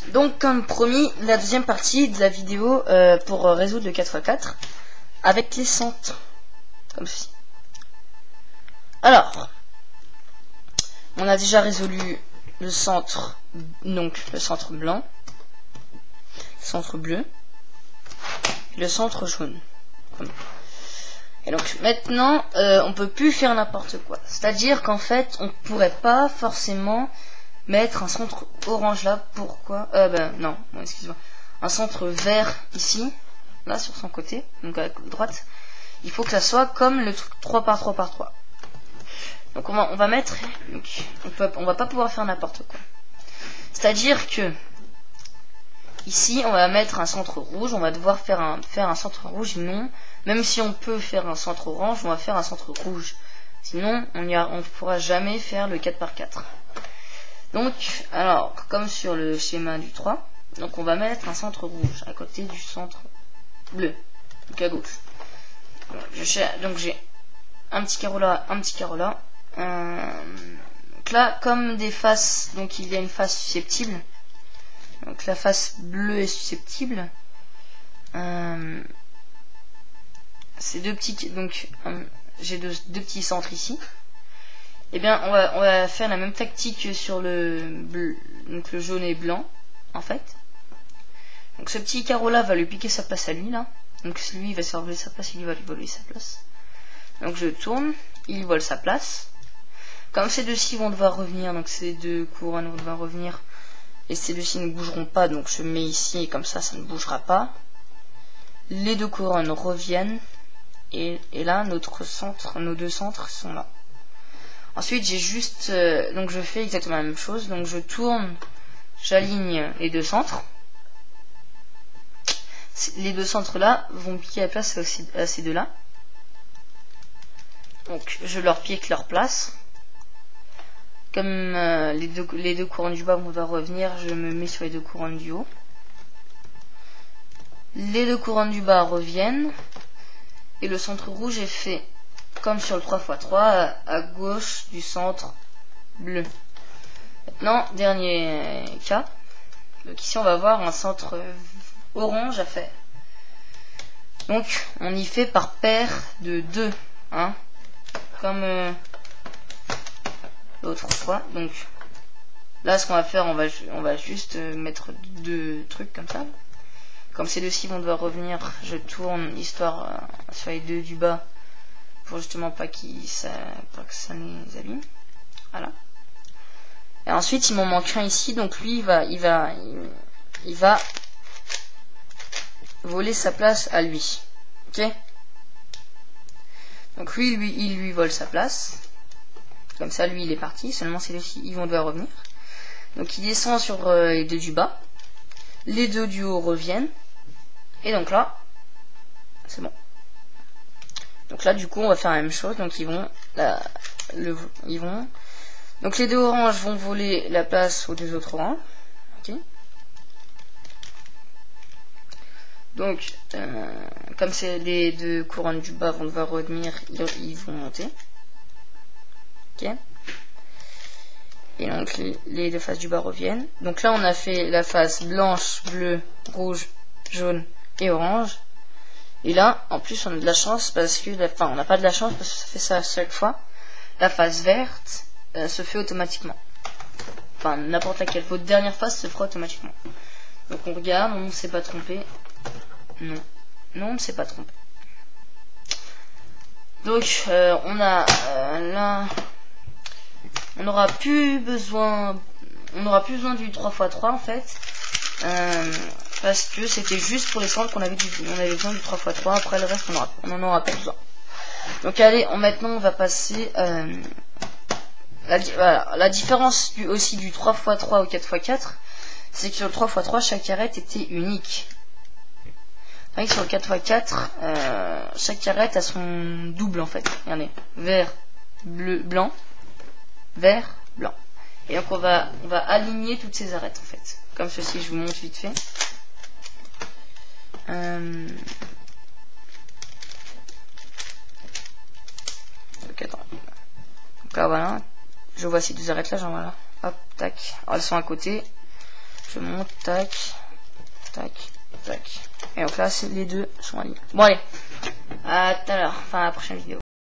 Donc comme promis, la deuxième partie de la vidéo pour résoudre le 4x4 avec les centres, comme ceci. Alors, on a déjà résolu le centre, donc le centre blanc, le centre bleu, le centre jaune. Et donc maintenant, on peut plus faire n'importe quoi. C'est-à-dire qu'en fait, on pourrait pas forcément mettre un centre orange là. Pourquoi non, excuse-moi. Un centre vert ici, là sur son côté, donc à droite. Il faut que ça soit comme le truc 3 par 3 par 3. Donc on va mettre, donc, on va pas pouvoir faire n'importe quoi. C'est-à-dire que ici, on va mettre un centre rouge. On va devoir faire un centre rouge. Non, même si on peut faire un centre orange, on va faire un centre rouge. Sinon, on ne pourra jamais faire le 4 par 4. Donc, alors, comme sur le schéma du 3, donc on va mettre un centre rouge à côté du centre bleu, donc à gauche. Donc j'ai un petit carreau là, un petit carreau là. Donc là, comme des faces, donc il y a une face susceptible. Donc la face bleue est susceptible. Ces deux petits, donc j'ai deux petits centres ici. Eh bien, on va faire la même tactique que sur le bleu, donc le jaune et blanc, en fait. Donc ce petit carreau là va lui piquer sa place à lui là. Donc lui il va se faire voler sa place, il va lui voler sa place. Donc je tourne, il vole sa place. Comme ces deux-ci vont devoir revenir, donc ces deux couronnes vont devoir revenir. Et ces deux-ci ne bougeront pas, donc je mets ici et comme ça, ça ne bougera pas. Les deux couronnes reviennent. Et là, nos deux centres sont là. Ensuite, j'ai juste... donc je fais exactement la même chose. Donc je tourne, j'aligne les deux centres. Les deux centres là vont piquer la place à ces deux-là. Donc je leur pique leur place. Comme les deux couronnes du bas vont devoir revenir, je me mets sur les deux couronnes du haut. Les deux couronnes du bas reviennent. Et le centre rouge est fait comme sur le 3x3 à gauche du centre bleu. Maintenant, dernier cas. Donc ici on va avoir un centre orange à faire. Donc on y fait par paire de 2. Hein, comme l'autre fois. Donc là ce qu'on va faire, on va juste mettre deux trucs comme ça. Comme ces deux-ci vont devoir revenir, je tourne histoire sur les deux du bas pour justement pas que ça les abîme. Voilà. Et ensuite il m'en manque un ici, donc lui il va voler sa place à lui. Ok. Donc il lui vole sa place. Comme ça lui il est parti. Seulement ces deux-ci ils vont devoir revenir. Donc il descend sur les deux du bas. Les deux du haut reviennent. Et donc là, c'est bon. Donc là, du coup, on va faire la même chose. Donc ils vont, donc les deux oranges vont voler la place aux deux autres oranges. Ok. Donc, comme c'est les deux couronnes du bas vont devoir revenir, ils vont monter. Ok. Et donc les deux faces du bas reviennent. Donc là, on a fait la face blanche, bleu, rouge, jaune et orange. Et là, en plus, on a de la chance parce que, on n'a pas de la chance parce que ça fait ça à chaque fois. La face verte se fait automatiquement. Enfin, n'importe laquelle. Votre dernière face se fera automatiquement. Donc on regarde, on ne s'est pas trompé. Non, on ne s'est pas trompé. Donc on a là, on n'aura plus besoin du 3x3 en fait. Parce que c'était juste pour les centres qu'on avait besoin du 3x3. Après le reste on en aura pas besoin. Donc allez, maintenant on va passer la différence aussi du 3x3 au 4x4, c'est que sur le 3x3 chaque arête était unique. Avec sur le 4x4 chaque arête a son double en fait. Regardez, vert, bleu, blanc, vert, blanc. Et donc on va aligner toutes ces arêtes en fait. Comme ceci, je vous montre vite fait. Donc, attends. Donc là voilà, je vois ces deux arêtes là, genre voilà. Hop, tac. Alors, elles sont à côté. Je monte, tac, tac, tac. Et donc là, les deux sont alignés. Bon allez, à tout à l'heure, enfin à la prochaine vidéo.